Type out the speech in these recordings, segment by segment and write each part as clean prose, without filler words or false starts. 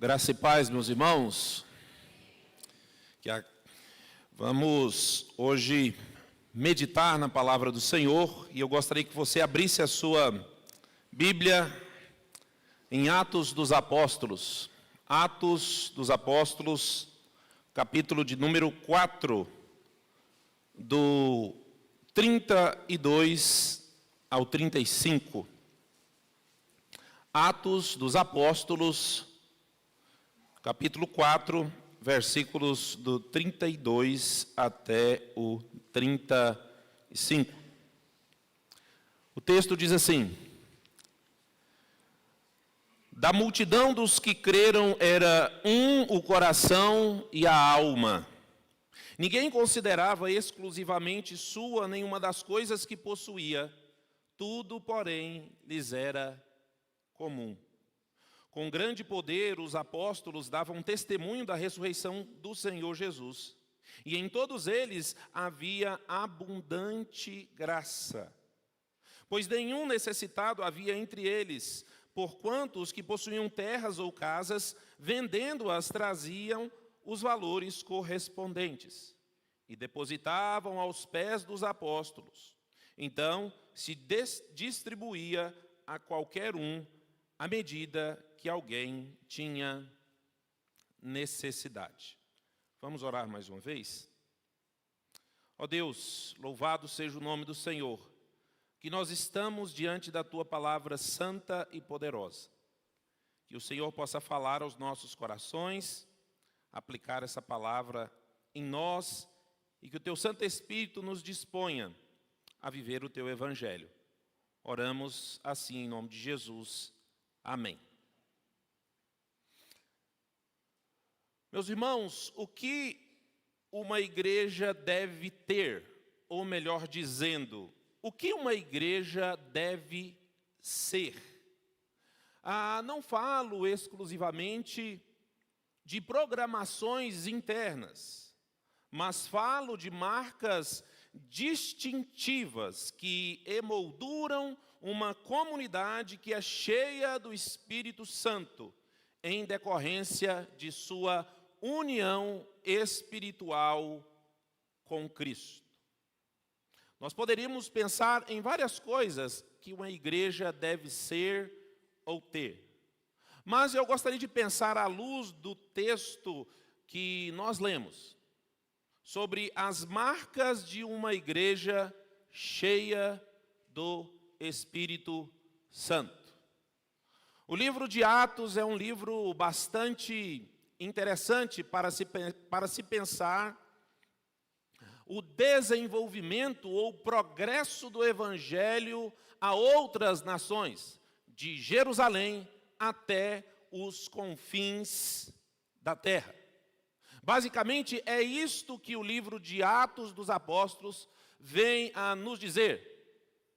Graça e paz, meus irmãos. Vamos hoje meditar na palavra do Senhor e eu gostaria que você abrisse a sua Bíblia em Atos dos Apóstolos. Atos dos Apóstolos, capítulo de número 4, do 32 ao 35. Atos dos Apóstolos, capítulo 4, versículos do 32 até o 35. O texto diz assim: Da multidão dos que creram era o coração e a alma. Ninguém considerava exclusivamente sua nenhuma das coisas que possuía, tudo, porém, lhes era comum. Com grande poder, os apóstolos davam testemunho da ressurreição do Senhor Jesus. E em todos eles havia abundante graça. Pois nenhum necessitado havia entre eles, porquanto os que possuíam terras ou casas, vendendo-as, traziam os valores correspondentes e depositavam aos pés dos apóstolos. Então se distribuía a qualquer um à medida que alguém tinha necessidade. Vamos orar mais uma vez? Ó Deus, louvado seja o nome do Senhor, que nós estamos diante da Tua palavra santa e poderosa. Que o Senhor possa falar aos nossos corações, aplicar essa palavra em nós e que o Teu Santo Espírito nos disponha a viver o Teu Evangelho. Oramos assim em nome de Jesus. Amém. Meus irmãos, o que uma igreja deve ter, ou melhor dizendo, o que uma igreja deve ser? Não falo exclusivamente de programações internas, mas falo de marcas distintivas que emolduram uma comunidade que é cheia do Espírito Santo, em decorrência de sua união espiritual com Cristo. Nós poderíamos pensar em várias coisas que uma igreja deve ser ou ter. Mas eu gostaria de pensar à luz do texto que nós lemos, sobre as marcas de uma igreja cheia do Espírito Santo. O livro de Atos é um livro bastante interessante para se pensar o desenvolvimento ou progresso do Evangelho a outras nações, de Jerusalém até os confins da terra. Basicamente, é isto que o livro de Atos dos Apóstolos vem a nos dizer.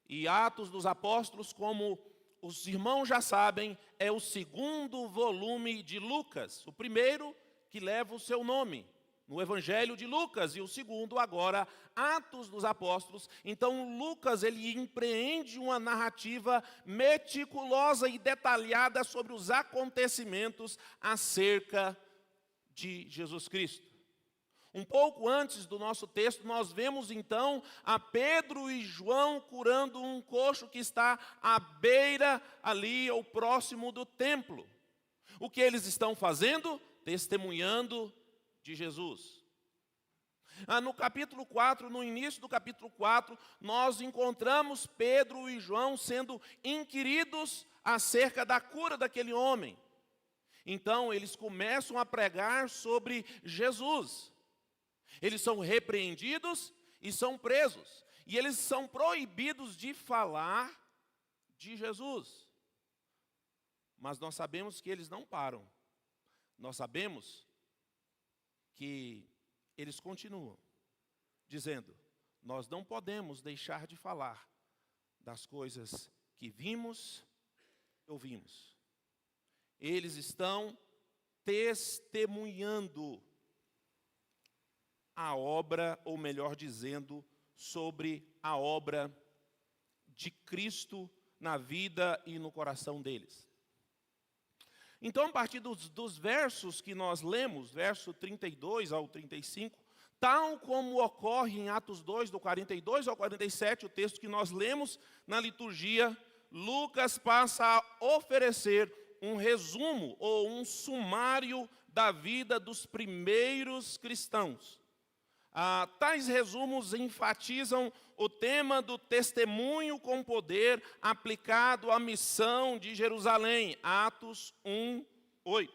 E Atos dos Apóstolos, como os irmãos já sabem, é o segundo volume de Lucas. O primeiro que leva o seu nome, no Evangelho de Lucas. E o segundo, agora, Atos dos Apóstolos. Então, Lucas, ele empreende uma narrativa meticulosa e detalhada sobre os acontecimentos acerca de Jesus Cristo. Um pouco antes do nosso texto, nós vemos então a Pedro e João curando um coxo que está à beira ali, ou próximo do templo. O que eles estão fazendo? Testemunhando de Jesus. No capítulo 4, no início do capítulo 4, nós encontramos Pedro e João sendo inquiridos acerca da cura daquele homem. Então, eles começam a pregar sobre Jesus. Eles são repreendidos e são presos. E eles são proibidos de falar de Jesus. Mas nós sabemos que eles não param. Nós sabemos que eles continuam dizendo: nós não podemos deixar de falar das coisas que vimos e ouvimos. Eles estão testemunhando a obra, ou melhor dizendo, sobre a obra de Cristo na vida e no coração deles. Então, a partir dos versos que nós lemos, verso 32 ao 35, tal como ocorre em Atos 2, do 42 ao 47, o texto que nós lemos na liturgia, Lucas passa a oferecer um resumo ou um sumário da vida dos primeiros cristãos. Tais resumos enfatizam o tema do testemunho com poder aplicado à missão de Jerusalém, Atos 1, 8.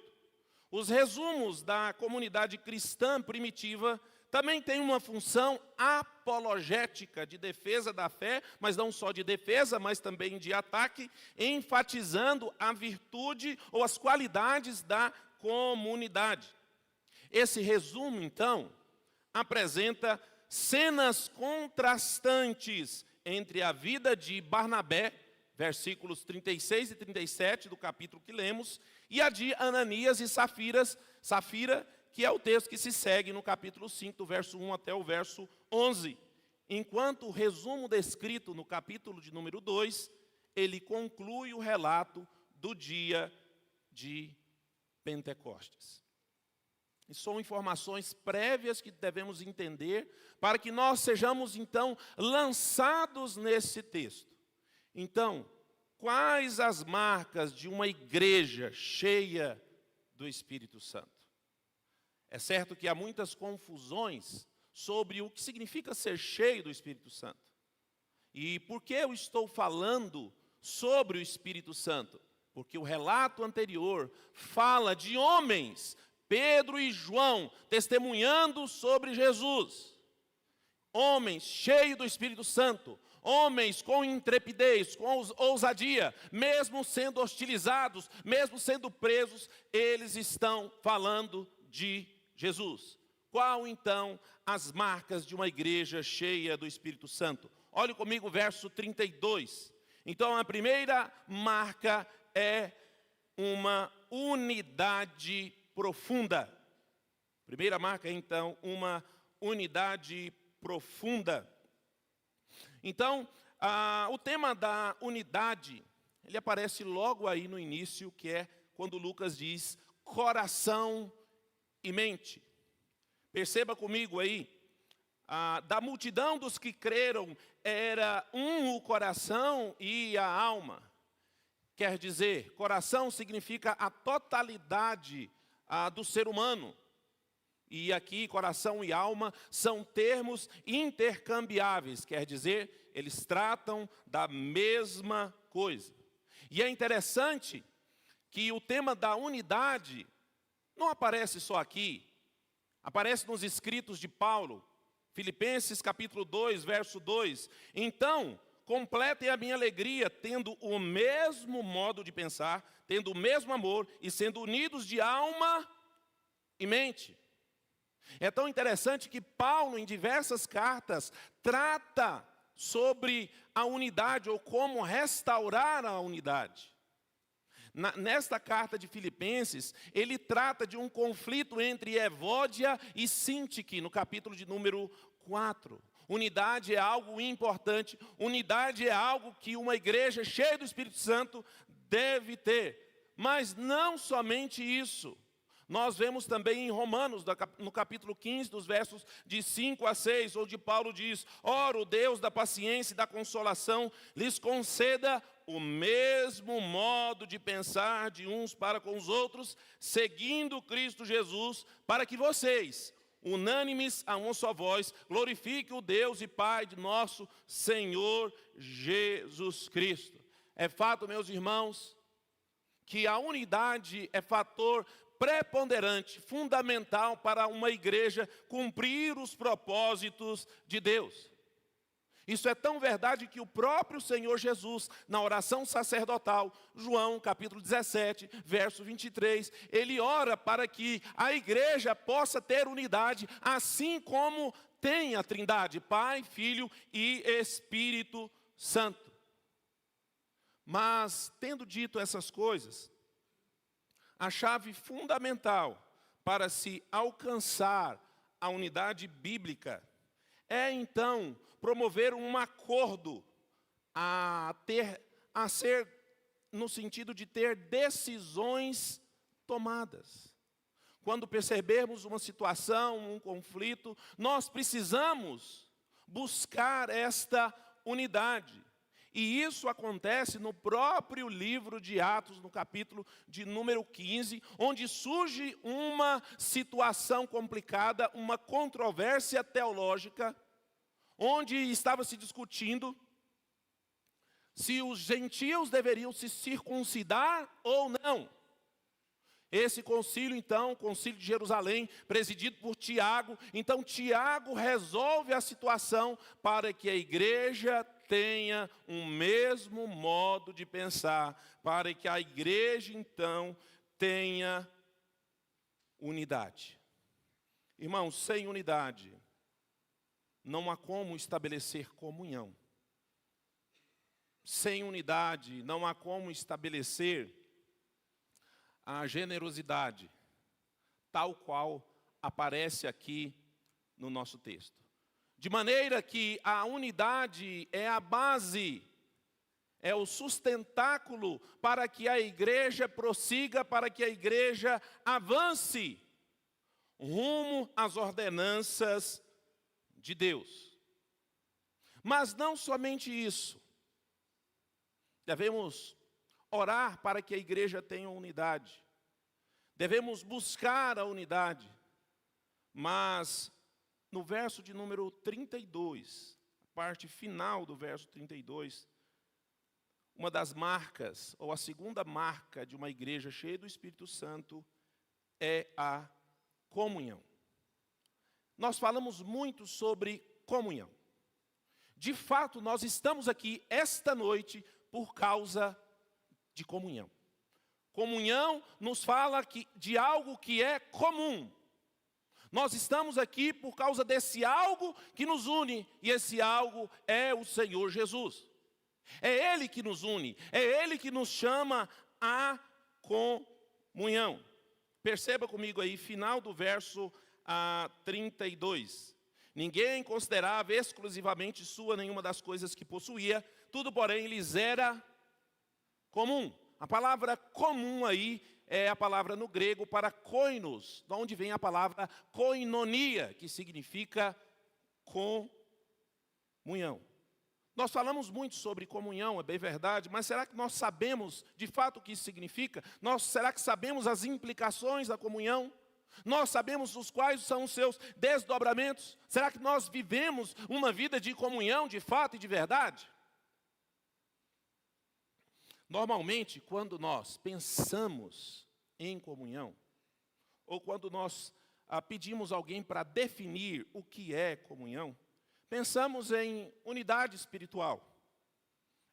Os resumos da comunidade cristã primitiva também têm uma função apologética de defesa da fé, mas não só de defesa, mas também de ataque, enfatizando a virtude ou as qualidades da comunidade. Esse resumo, então, apresenta cenas contrastantes entre a vida de Barnabé, versículos 36 e 37 do capítulo que lemos, e a de Ananias e Safira, que é o texto que se segue no capítulo 5, do verso 1 até o verso 11. Enquanto o resumo descrito no capítulo de número 2, ele conclui o relato do dia de Pentecostes. E são informações prévias que devemos entender para que nós sejamos, então, lançados nesse texto. Então, quais as marcas de uma igreja cheia do Espírito Santo? É certo que há muitas confusões sobre o que significa ser cheio do Espírito Santo. E por que eu estou falando sobre o Espírito Santo? Porque o relato anterior fala de homens, Pedro e João, testemunhando sobre Jesus. Homens cheios do Espírito Santo, homens com intrepidez, com ousadia, mesmo sendo hostilizados, mesmo sendo presos, eles estão falando de Jesus. Qual então as marcas de uma igreja cheia do Espírito Santo? Olhe comigo o verso 32. Então a primeira marca é uma unidade profunda. Primeira marca, então, uma unidade profunda. Então, o tema da unidade, ele aparece logo aí no início, que é quando Lucas diz coração e mente. Perceba comigo aí, da multidão dos que creram, era o coração e a alma. Quer dizer, coração significa a totalidade do ser humano. E aqui, coração e alma são termos intercambiáveis, quer dizer, eles tratam da mesma coisa. E é interessante que o tema da unidade não aparece só aqui, aparece nos escritos de Paulo, Filipenses capítulo 2, verso 2. Então, completem a minha alegria, tendo o mesmo modo de pensar, tendo o mesmo amor e sendo unidos de alma e mente. É tão interessante que Paulo, em diversas cartas, trata sobre a unidade ou como restaurar a unidade. Nesta carta de Filipenses, ele trata de um conflito entre Evódia e Sintique, no capítulo de número 4. Unidade é algo importante, unidade é algo que uma igreja cheia do Espírito Santo deve ter. Mas não somente isso. Nós vemos também em Romanos, no capítulo 15, dos versos de 5 a 6, onde Paulo diz: ora, o Deus da paciência e da consolação lhes conceda o mesmo modo de pensar de uns para com os outros, seguindo Cristo Jesus, para que vocês, unânimes a uma só voz, glorifiquem o Deus e Pai de nosso Senhor Jesus Cristo. É fato, meus irmãos, que a unidade é fator preponderante, fundamental para uma igreja cumprir os propósitos de Deus. Isso é tão verdade que o próprio Senhor Jesus, na oração sacerdotal, João capítulo 17, verso 23, ele ora para que a igreja possa ter unidade, assim como tem a Trindade, Pai, Filho e Espírito Santo. Mas, tendo dito essas coisas, a chave fundamental para se alcançar a unidade bíblica é, então, promover um acordo a ser no sentido de ter decisões tomadas. Quando percebermos uma situação, um conflito, nós precisamos buscar esta unidade. E isso acontece no próprio livro de Atos, no capítulo de número 15, onde surge uma situação complicada, uma controvérsia teológica, onde estava se discutindo se os gentios deveriam se circuncidar ou não. Esse concílio, então, o concílio de Jerusalém, presidido por Tiago. Então, Tiago resolve a situação para que a igreja tenha um mesmo modo de pensar, para que a igreja, então, tenha unidade. Irmãos, sem unidade, não há como estabelecer comunhão. Sem unidade, não há como estabelecer a generosidade, tal qual aparece aqui no nosso texto. De maneira que a unidade é a base, é o sustentáculo para que a igreja prossiga, para que a igreja avance rumo às ordenanças de Deus. Mas não somente isso. Devemos orar para que a igreja tenha unidade. Devemos buscar a unidade. Mas no verso de número 32, a parte final do verso 32, uma das marcas, ou a segunda marca de uma igreja cheia do Espírito Santo é a comunhão. Nós falamos muito sobre comunhão. De fato, nós estamos aqui esta noite por causa de comunhão. Comunhão nos fala de algo que é comum. Nós estamos aqui por causa desse algo que nos une, e esse algo é o Senhor Jesus. É Ele que nos une, é Ele que nos chama à comunhão. Perceba comigo aí, final do verso 32. Ninguém considerava exclusivamente sua nenhuma das coisas que possuía, tudo, porém, lhes era comum. A palavra comum aí é a palavra no grego para koinos, de onde vem a palavra koinonia, que significa comunhão. Nós falamos muito sobre comunhão, é bem verdade, mas será que nós sabemos de fato o que isso significa? Será que sabemos as implicações da comunhão? Nós sabemos os quais são os seus desdobramentos? Será que nós vivemos uma vida de comunhão de fato e de verdade? Normalmente, quando nós pensamos em comunhão, ou quando nós pedimos alguém para definir o que é comunhão, pensamos em unidade espiritual,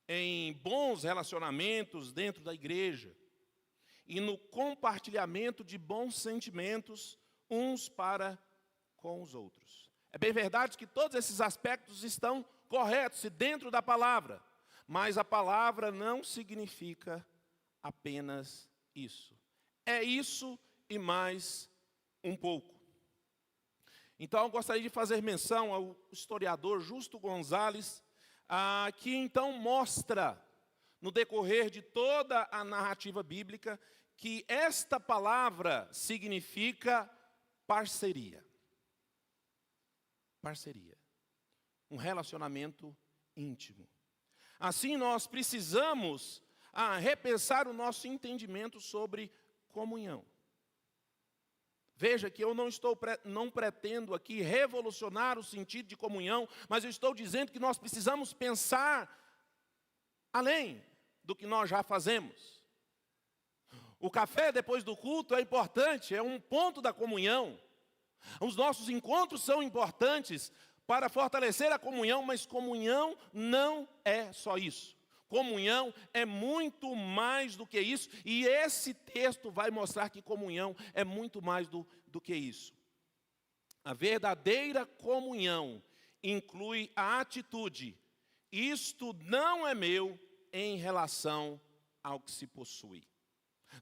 em bons relacionamentos dentro da igreja, e no compartilhamento de bons sentimentos uns para com os outros. É bem verdade que todos esses aspectos estão corretos e dentro da palavra, mas a palavra não significa apenas isso. É isso e mais um pouco. Então, eu gostaria de fazer menção ao historiador Justo Gonzalez, que então mostra, no decorrer de toda a narrativa bíblica, que esta palavra significa parceria. Parceria. Um relacionamento íntimo. Assim, nós precisamos repensar o nosso entendimento sobre comunhão. Veja que eu não pretendo aqui revolucionar o sentido de comunhão, mas eu estou dizendo que nós precisamos pensar além do que nós já fazemos. O café depois do culto é importante, é um ponto da comunhão. Os nossos encontros são importantes para fortalecer a comunhão, mas comunhão não é só isso. Comunhão é muito mais do que isso, e esse texto vai mostrar que comunhão é muito mais do que isso. A verdadeira comunhão inclui a atitude: isto não é meu, em relação ao que se possui.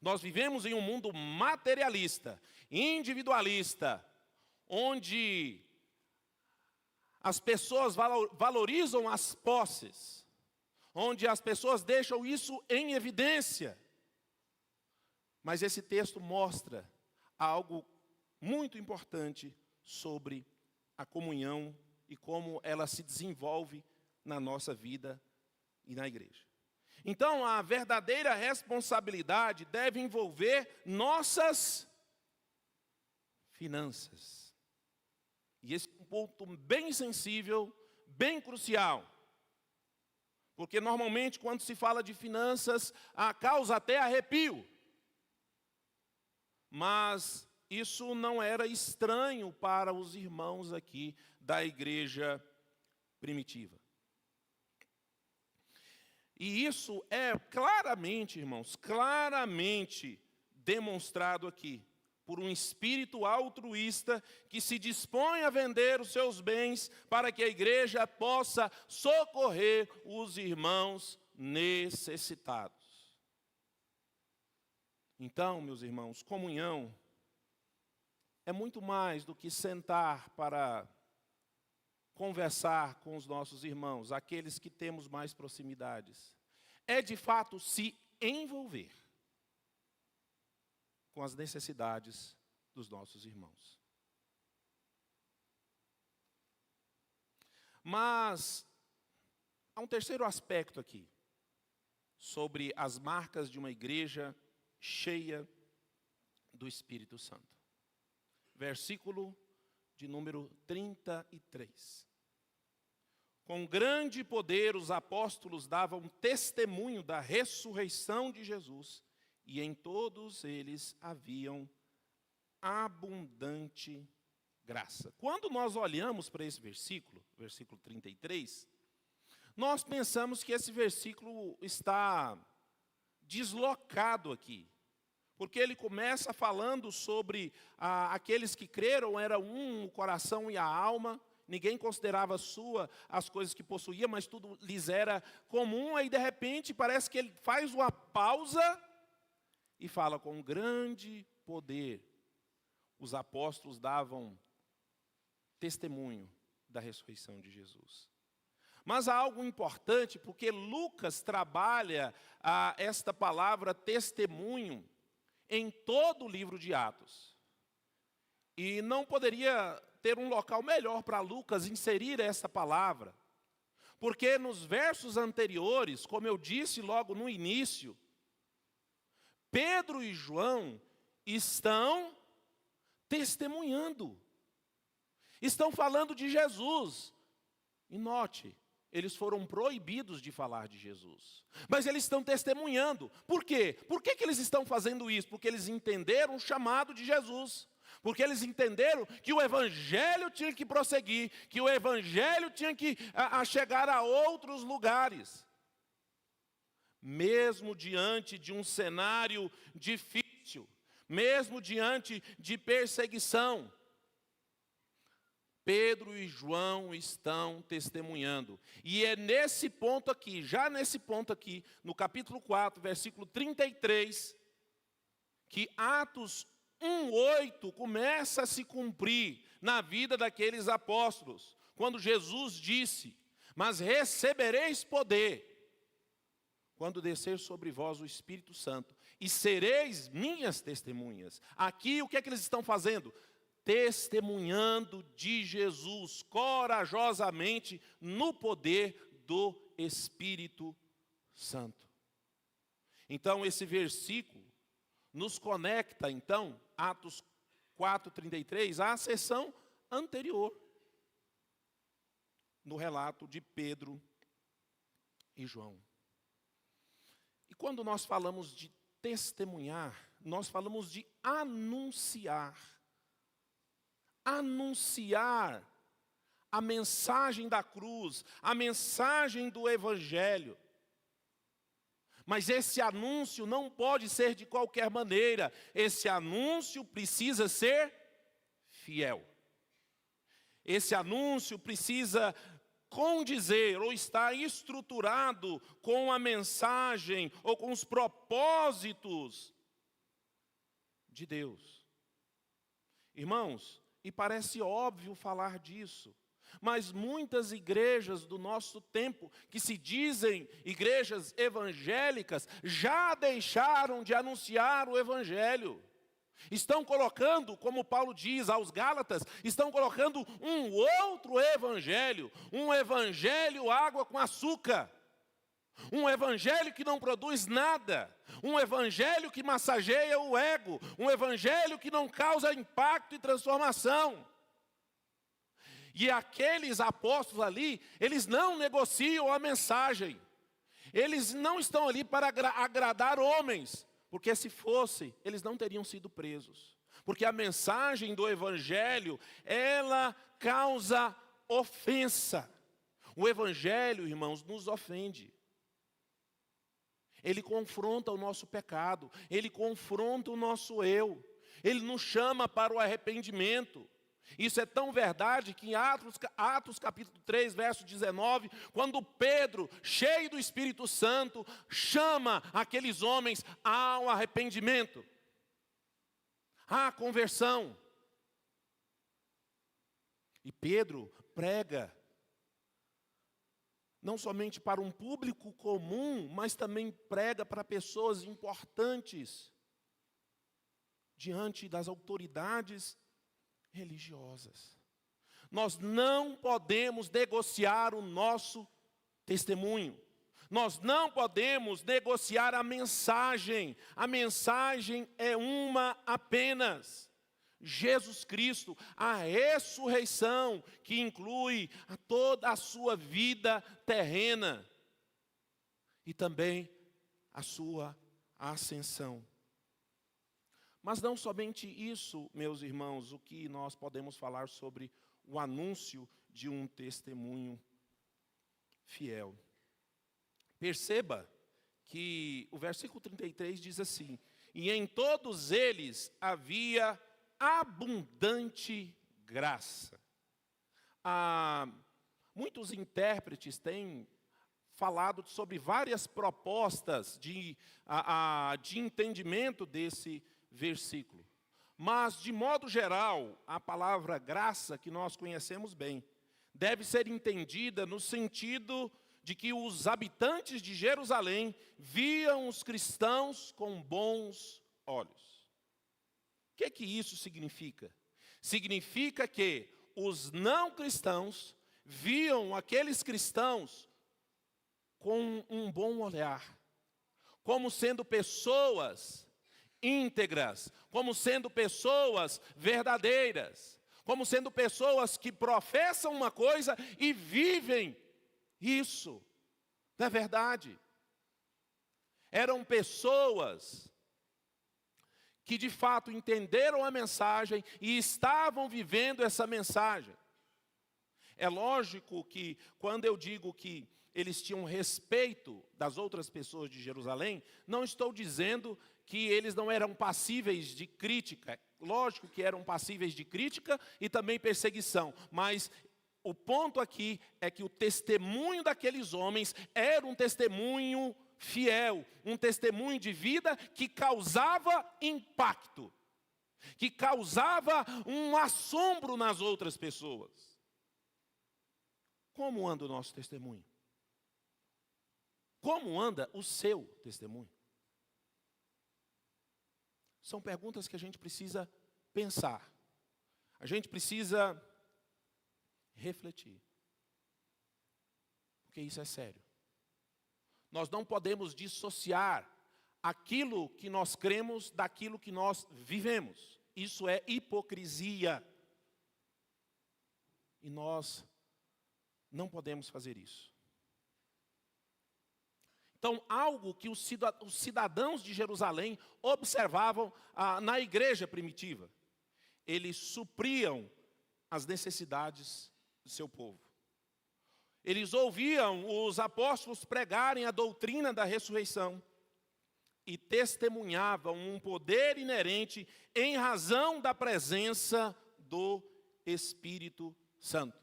Nós vivemos em um mundo materialista, individualista, onde as pessoas valorizam as posses, onde as pessoas deixam isso em evidência. Mas esse texto mostra algo muito importante sobre a comunhão e como ela se desenvolve na nossa vida e na igreja. Então, a verdadeira responsabilidade deve envolver nossas finanças. E esse é um ponto bem sensível, bem crucial. Porque normalmente quando se fala de finanças, causa até arrepio. Mas isso não era estranho para os irmãos aqui da igreja primitiva. E isso é claramente, irmãos, claramente demonstrado aqui por um espírito altruísta que se dispõe a vender os seus bens para que a igreja possa socorrer os irmãos necessitados. Então, meus irmãos, comunhão é muito mais do que sentar para conversar com os nossos irmãos, aqueles que temos mais proximidades. É de fato se envolver com as necessidades dos nossos irmãos. Mas há um terceiro aspecto aqui, sobre as marcas de uma igreja cheia do Espírito Santo. Versículo de número 33. Com grande poder os apóstolos davam testemunho da ressurreição de Jesus, e em todos eles haviam abundante graça. Quando nós olhamos para esse versículo, versículo 33, nós pensamos que esse versículo está deslocado aqui. Porque ele começa falando sobre aqueles que creram, era um o coração e a alma, ninguém considerava sua as coisas que possuía, mas tudo lhes era comum, aí de repente parece que ele faz uma pausa e fala, com grande poder, os apóstolos davam testemunho da ressurreição de Jesus. Mas há algo importante, porque Lucas trabalha esta palavra testemunho em todo o livro de Atos. E não poderia ter um local melhor para Lucas inserir essa palavra. Porque nos versos anteriores, como eu disse logo no início, Pedro e João estão testemunhando. Estão falando de Jesus. E note, eles foram proibidos de falar de Jesus. Mas eles estão testemunhando. Por quê? Por que eles estão fazendo isso? Porque eles entenderam o chamado de Jesus. Porque eles entenderam que o evangelho tinha que prosseguir, que o evangelho tinha que chegar a outros lugares. Mesmo diante de um cenário difícil, mesmo diante de perseguição, Pedro e João estão testemunhando. E é nesse ponto aqui, já nesse ponto aqui, no capítulo 4, versículo 33, que Atos 1:8 começa a se cumprir na vida daqueles apóstolos. Quando Jesus disse, mas recebereis poder, quando descer sobre vós o Espírito Santo, e sereis minhas testemunhas. Aqui o que é que eles estão fazendo? Testemunhando de Jesus, corajosamente, no poder do Espírito Santo. Então, esse versículo nos conecta, então, Atos 4:33, à sessão anterior, no relato de Pedro e João. E quando nós falamos de testemunhar, nós falamos de anunciar. Anunciar a mensagem da cruz, a mensagem do evangelho. Mas esse anúncio não pode ser de qualquer maneira. Esse anúncio precisa ser fiel. Esse anúncio precisa condizer ou estar estruturado com a mensagem ou com os propósitos de Deus. Irmãos, e parece óbvio falar disso, Mas muitas igrejas do nosso tempo, que se dizem igrejas evangélicas, já deixaram de anunciar o evangelho. Estão colocando, como Paulo diz aos Gálatas, estão colocando um outro evangelho, um evangelho água com açúcar. Um evangelho que não produz nada, um evangelho que massageia o ego, um evangelho que não causa impacto e transformação. E aqueles apóstolos ali, eles não negociam a mensagem, eles não estão ali para agradar homens, porque se fosse, eles não teriam sido presos. Porque a mensagem do evangelho, ela causa ofensa. O evangelho, irmãos, nos ofende. Ele confronta o nosso pecado, ele confronta o nosso eu, ele nos chama para o arrependimento. Isso é tão verdade que em Atos capítulo 3, verso 19, quando Pedro, cheio do Espírito Santo, chama aqueles homens ao arrependimento, à conversão. E Pedro prega não somente para um público comum, mas também prega para pessoas importantes diante das autoridades religiosas. Nós não podemos negociar o nosso testemunho. Nós não podemos negociar a mensagem. A mensagem é uma apenas. Jesus Cristo, a ressurreição, que inclui toda a sua vida terrena e também a sua ascensão. Mas não somente isso, meus irmãos, o que nós podemos falar sobre o anúncio de um testemunho fiel. Perceba que o versículo 33 diz assim: e em todos eles havia abundante graça. Muitos intérpretes têm falado sobre várias propostas de entendimento desse versículo. Mas, de modo geral, a palavra graça, que nós conhecemos bem, deve ser entendida no sentido de que os habitantes de Jerusalém viam os cristãos com bons olhos. O que isso significa? Significa que os não cristãos viam aqueles cristãos com um bom olhar, como sendo pessoas íntegras, como sendo pessoas verdadeiras, como sendo pessoas que professam uma coisa e vivem isso, na verdade. Eram pessoas que de fato entenderam a mensagem e estavam vivendo essa mensagem. É lógico que quando eu digo que eles tinham respeito das outras pessoas de Jerusalém, não estou dizendo que eles não eram passíveis de crítica. Lógico que eram passíveis de crítica e também perseguição, mas o ponto aqui é que o testemunho daqueles homens era um testemunho fiel, um testemunho de vida que causava impacto, que causava um assombro nas outras pessoas. Como anda o nosso testemunho? Como anda o seu testemunho? São perguntas que a gente precisa pensar, a gente precisa refletir, porque isso é sério. Nós não podemos dissociar aquilo que nós cremos daquilo que nós vivemos. Isso é hipocrisia. E nós não podemos fazer isso. Então, algo que os cidadãos de Jerusalém observavam na igreja primitiva. Eles supriam as necessidades do seu povo. Eles ouviam os apóstolos pregarem a doutrina da ressurreição e testemunhavam um poder inerente em razão da presença do Espírito Santo.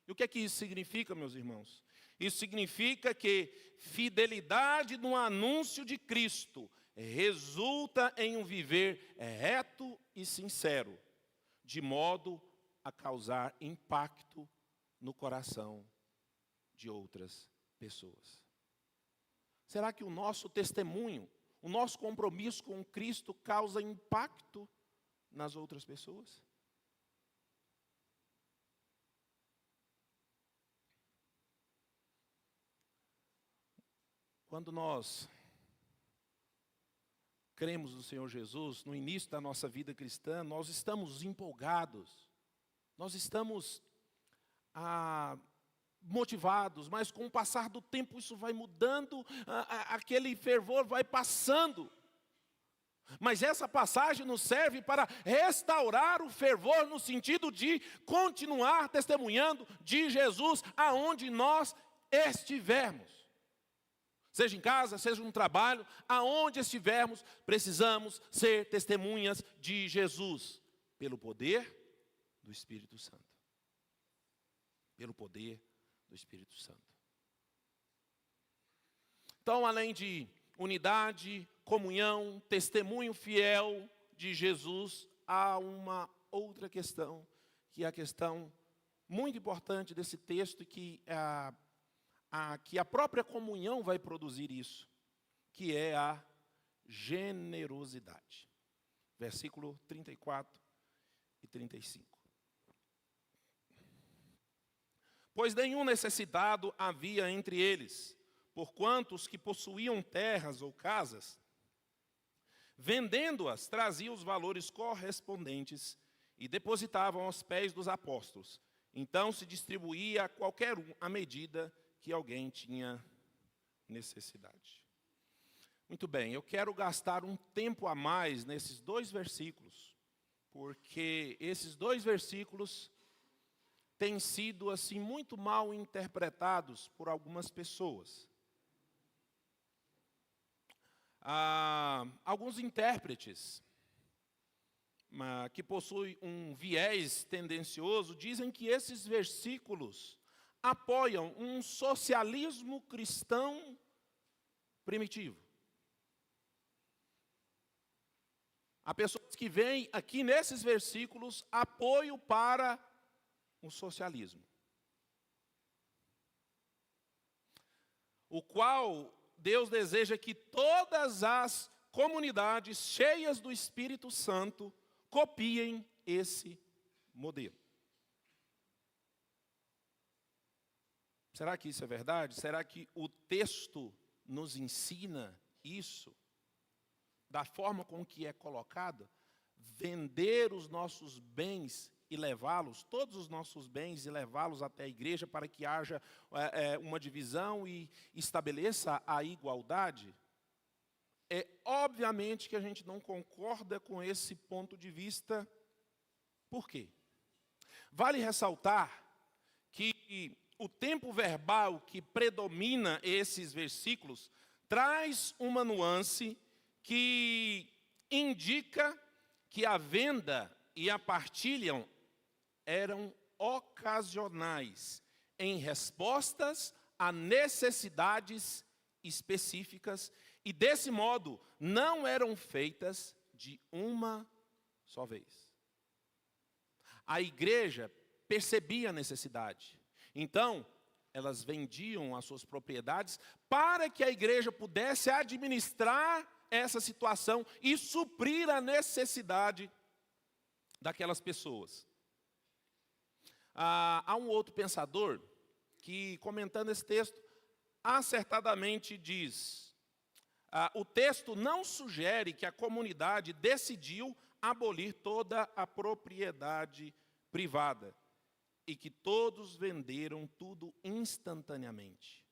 E o que é que isso significa, meus irmãos? Isso significa que fidelidade no anúncio de Cristo resulta em um viver reto e sincero, de modo a causar impacto no coração de outras pessoas? Será que o nosso testemunho, o nosso compromisso com Cristo causa impacto nas outras pessoas? Quando nós cremos no Senhor Jesus, no início da nossa vida cristã, nós estamos empolgados, nós estamos motivados, mas com o passar do tempo isso vai mudando, aquele fervor vai passando. Mas essa passagem nos serve para restaurar o fervor no sentido de continuar testemunhando de Jesus aonde nós estivermos. Seja em casa, seja no trabalho, aonde estivermos, precisamos ser testemunhas de Jesus, pelo poder do Espírito Santo. Pelo poder do Espírito Santo. Então, além de unidade, comunhão, testemunho fiel de Jesus, há uma outra questão, que é a questão muito importante desse texto, que a própria comunhão vai produzir isso, que é a generosidade. Versículo 34 e 35. Pois nenhum necessitado havia entre eles, porquanto os que possuíam terras ou casas, vendendo-as, traziam os valores correspondentes e depositavam aos pés dos apóstolos. Então se distribuía a qualquer um à medida que alguém tinha necessidade. Muito bem, eu quero gastar um tempo a mais nesses 2 versículos, porque esses 2 versículos têm sido assim muito mal interpretados por algumas pessoas. Alguns intérpretes que possuem um viés tendencioso dizem que esses versículos apoiam um socialismo cristão primitivo. Há pessoas que veem aqui nesses versículos apoio para o socialismo, o qual Deus deseja que todas as comunidades cheias do Espírito Santo copiem esse modelo. Será que isso é verdade? Será que o texto nos ensina isso? Da forma com que é colocado? Vender os nossos bens e levá-los, todos os nossos bens, e levá-los até a igreja para que haja uma divisão e estabeleça a igualdade? É obviamente que a gente não concorda com esse ponto de vista. Por quê? Vale ressaltar que o tempo verbal que predomina esses versículos traz uma nuance que indica que a venda e a partilha eram ocasionais, em respostas a necessidades específicas, e desse modo não eram feitas de uma só vez. A igreja percebia a necessidade, então elas vendiam as suas propriedades para que a igreja pudesse administrar essa situação e suprir a necessidade daquelas pessoas. Há um outro pensador que, comentando esse texto, acertadamente diz: o texto não sugere que a comunidade decidiu abolir toda a propriedade privada e que todos venderam tudo instantaneamente.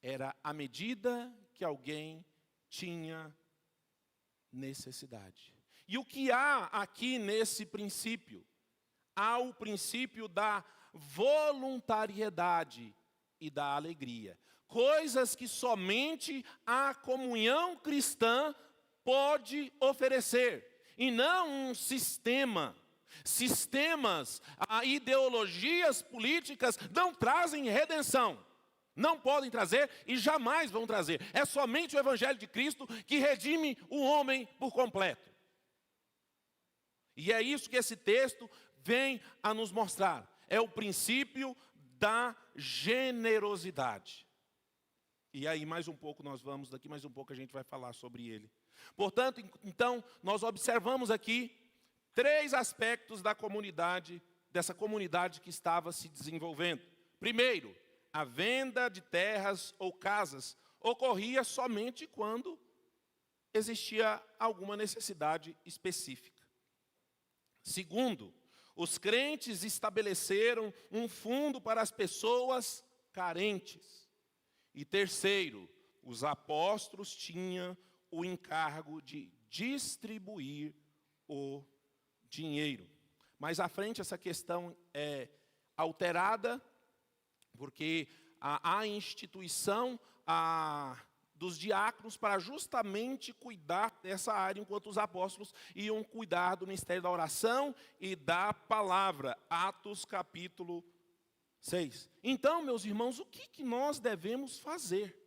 Era à medida que alguém tinha necessidade. E o que há aqui nesse princípio? Há o princípio da voluntariedade e da alegria. Coisas que somente a comunhão cristã pode oferecer. E não um sistema. Sistemas, ideologias políticas não trazem redenção. Não podem trazer e jamais vão trazer. É somente o Evangelho de Cristo que redime o homem por completo. E é isso que esse texto vem a nos mostrar. é o princípio da generosidade. E aí mais um pouco nós vamos, daqui mais um pouco a gente vai falar sobre ele. Portanto, então, nós observamos aqui 3 aspectos da comunidade, dessa comunidade que estava se desenvolvendo. Primeiro, a venda de terras ou casas ocorria somente quando existia alguma necessidade específica. Segundo, os crentes estabeleceram um fundo para as pessoas carentes. E terceiro, os apóstolos tinham o encargo de distribuir o dinheiro. Mais à frente essa questão é alterada, porque a instituição dos diáconos para justamente cuidar dessa área, enquanto os apóstolos iam cuidar do ministério da oração e da palavra. Atos capítulo 6. Então, meus irmãos, o que nós devemos fazer?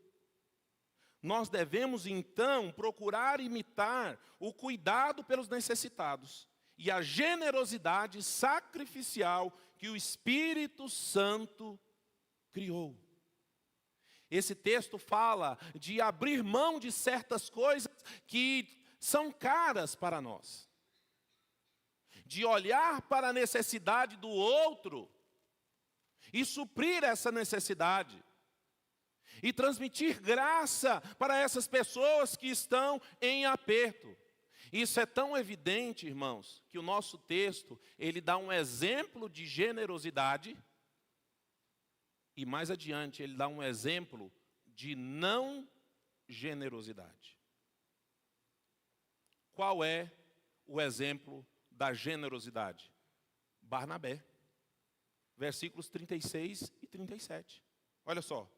Nós devemos, então, procurar imitar o cuidado pelos necessitados e a generosidade sacrificial que o Espírito Santo criou. Esse texto fala de abrir mão de certas coisas que são caras para nós. De olhar para a necessidade do outro e suprir essa necessidade. E transmitir graça para essas pessoas que estão em aperto. Isso é tão evidente, irmãos, que o nosso texto, ele dá um exemplo de generosidade. E mais adiante, ele dá um exemplo de não generosidade. Qual é o exemplo da generosidade? Barnabé. Versículos 36 e 37. Olha só.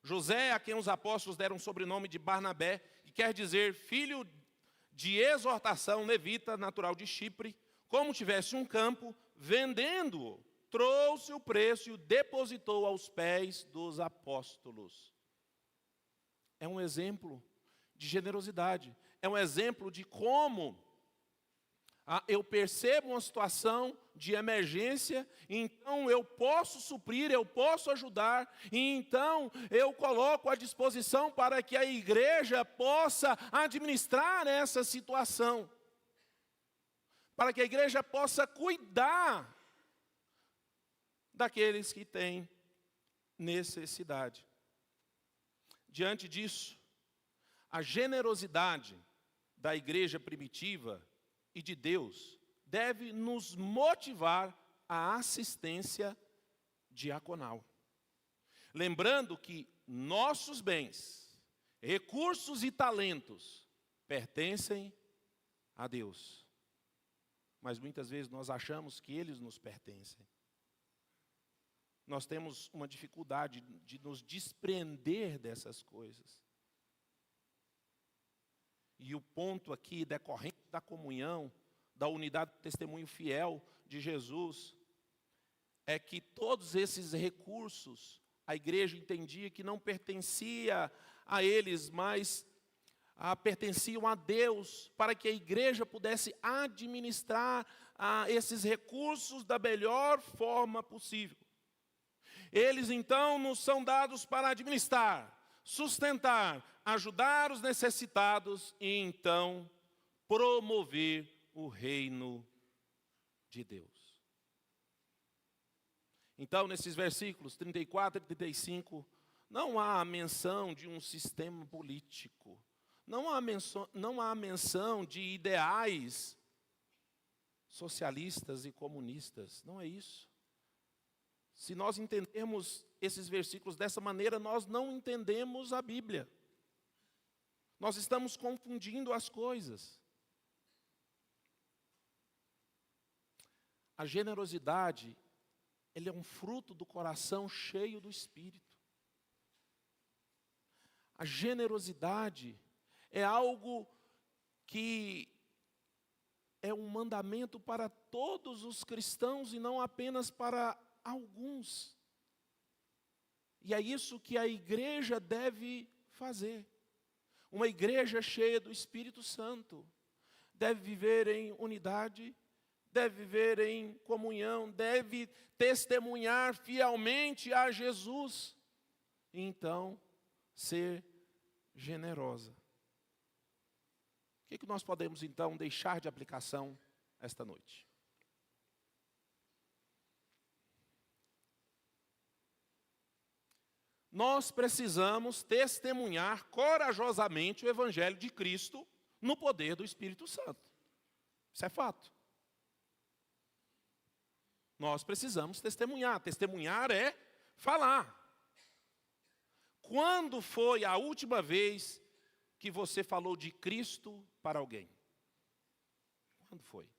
José, a quem os apóstolos deram o sobrenome de Barnabé, que quer dizer filho de exortação, levita, natural de Chipre, como tivesse um campo, vendendo-o, trouxe o preço e o depositou aos pés dos apóstolos. É um exemplo de generosidade. É um exemplo de como eu percebo uma situação de emergência, então eu posso suprir, eu posso ajudar, e então eu coloco à disposição para que a igreja possa administrar essa situação. Para que a igreja possa cuidar daqueles que têm necessidade. Diante disso, a generosidade da igreja primitiva e de Deus deve nos motivar à assistência diaconal. Lembrando que nossos bens, recursos e talentos pertencem a Deus. Mas muitas vezes nós achamos que eles nos pertencem. Nós temos uma dificuldade de nos desprender dessas coisas. E o ponto aqui, decorrente da comunhão, da unidade do testemunho fiel de Jesus, é que todos esses recursos, a igreja entendia que não pertencia a eles, mas pertenciam a Deus, para que a igreja pudesse administrar esses recursos da melhor forma possível. Eles então nos são dados para administrar, sustentar, ajudar os necessitados e então promover o reino de Deus. Então, nesses versículos 34 e 35, não há a menção de um sistema político, não há menção de ideais socialistas e comunistas, não é isso. Se nós entendermos esses versículos dessa maneira, nós não entendemos a Bíblia. Nós estamos confundindo as coisas. A generosidade, ele é um fruto do coração cheio do Espírito. A generosidade é algo que é um mandamento para todos os cristãos e não apenas para alguns. E é isso que a igreja deve fazer. Uma igreja cheia do Espírito Santo deve viver em unidade, deve viver em comunhão, deve testemunhar fielmente a Jesus. E então, ser generosa. O que nós podemos, então, deixar de aplicação esta noite? Nós precisamos testemunhar corajosamente o Evangelho de Cristo no poder do Espírito Santo. Isso é fato. Nós precisamos testemunhar. Testemunhar é falar. Quando foi a última vez que você falou de Cristo para alguém? Quando foi?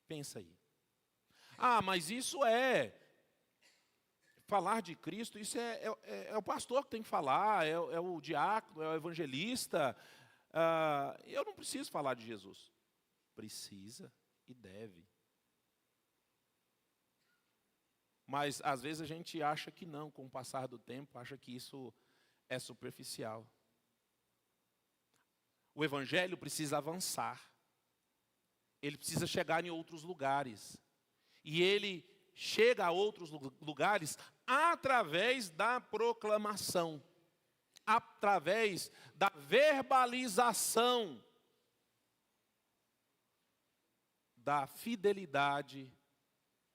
Pensa aí. Ah, mas isso é... Falar de Cristo, isso é o pastor que tem que falar, é o diácono, é o evangelista. Eu não preciso falar de Jesus. Precisa e deve. Mas, às vezes, a gente acha que não, com o passar do tempo, acha que isso é superficial. O evangelho precisa avançar. Ele precisa chegar em outros lugares. E ele chega a outros lugares através da proclamação, através da verbalização, da fidelidade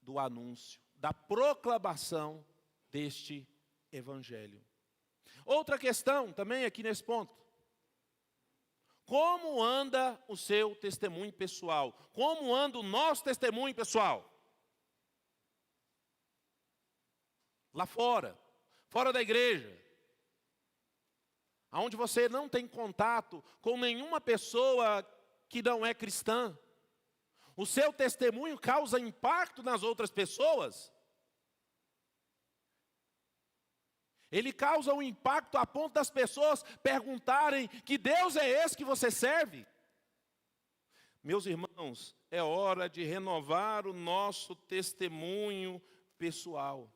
do anúncio, da proclamação deste evangelho. Outra questão também aqui nesse ponto. Como anda o seu testemunho pessoal? Como anda o nosso testemunho pessoal? Lá fora, fora da igreja, onde você não tem contato com nenhuma pessoa que não é cristã. O seu testemunho causa impacto nas outras pessoas. Ele causa um impacto a ponto das pessoas perguntarem: que Deus é esse que você serve? Meus irmãos, é hora de renovar o nosso testemunho pessoal.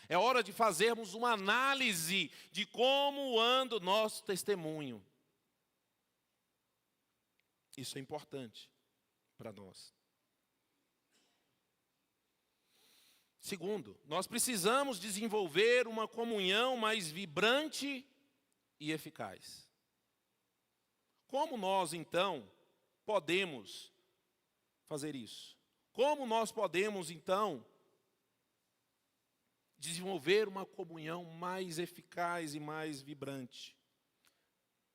É hora de fazermos uma análise de como anda o nosso testemunho. Isso é importante para nós. Segundo, nós precisamos desenvolver uma comunhão mais vibrante e eficaz. Como nós, então, podemos fazer isso? Como nós podemos, então, desenvolver uma comunhão mais eficaz e mais vibrante?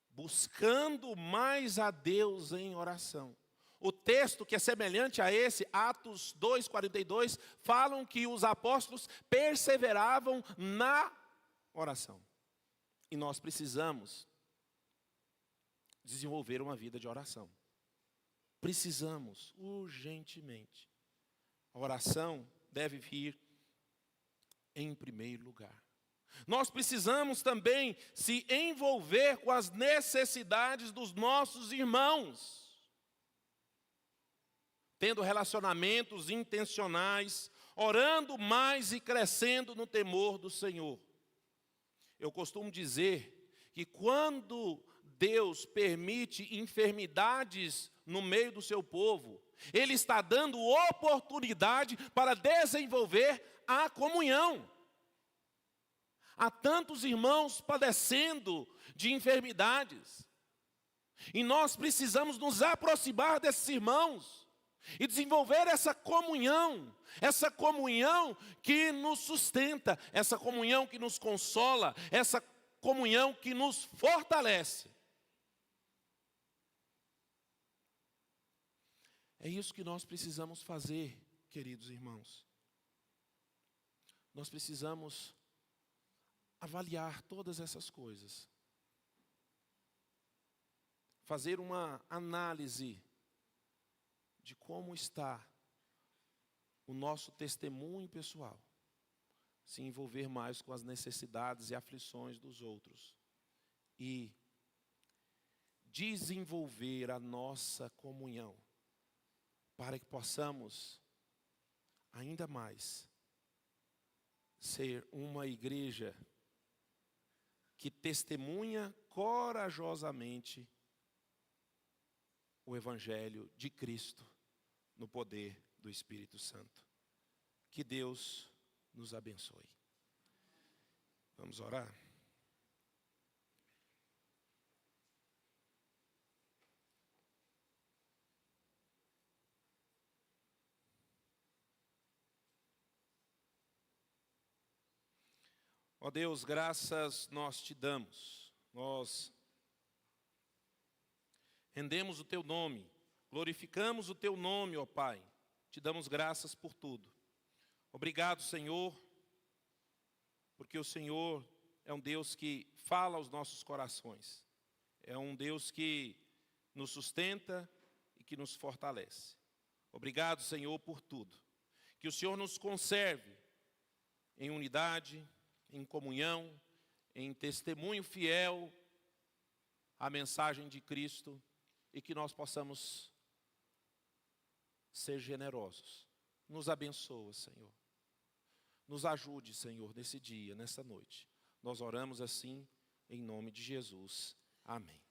Buscando mais a Deus em oração. O texto que é semelhante a esse, Atos 2:42, falam que os apóstolos perseveravam na oração. E nós precisamos desenvolver uma vida de oração. Precisamos, urgentemente. A oração deve vir em primeiro lugar. Nós precisamos também se envolver com as necessidades dos nossos irmãos, tendo relacionamentos intencionais, orando mais e crescendo no temor do Senhor. Eu costumo dizer que quando Deus permite enfermidades no meio do seu povo, Ele está dando oportunidade para desenvolver a comunhão. Há tantos irmãos padecendo de enfermidades. E nós precisamos nos aproximar desses irmãos e desenvolver essa comunhão que nos sustenta, essa comunhão que nos consola, essa comunhão que nos fortalece. É isso que nós precisamos fazer, queridos irmãos. Nós precisamos avaliar todas essas coisas. Fazer uma análise de como está o nosso testemunho pessoal. Se envolver mais com as necessidades e aflições dos outros. E desenvolver a nossa comunhão. Para que possamos ainda mais ser uma igreja que testemunha corajosamente o Evangelho de Cristo no poder do Espírito Santo. Que Deus nos abençoe. Vamos orar? Ó Deus, graças nós te damos. Nós rendemos o teu nome, glorificamos o teu nome, ó Pai. Te damos graças por tudo. Obrigado, Senhor, porque o Senhor é um Deus que fala aos nossos corações. É um Deus que nos sustenta e que nos fortalece. Obrigado, Senhor, por tudo. Que o Senhor nos conserve em unidade, em comunhão, em testemunho fiel à mensagem de Cristo e que nós possamos ser generosos. Nos abençoa, Senhor. Nos ajude, Senhor, nesse dia, nessa noite. Nós oramos assim em nome de Jesus. Amém.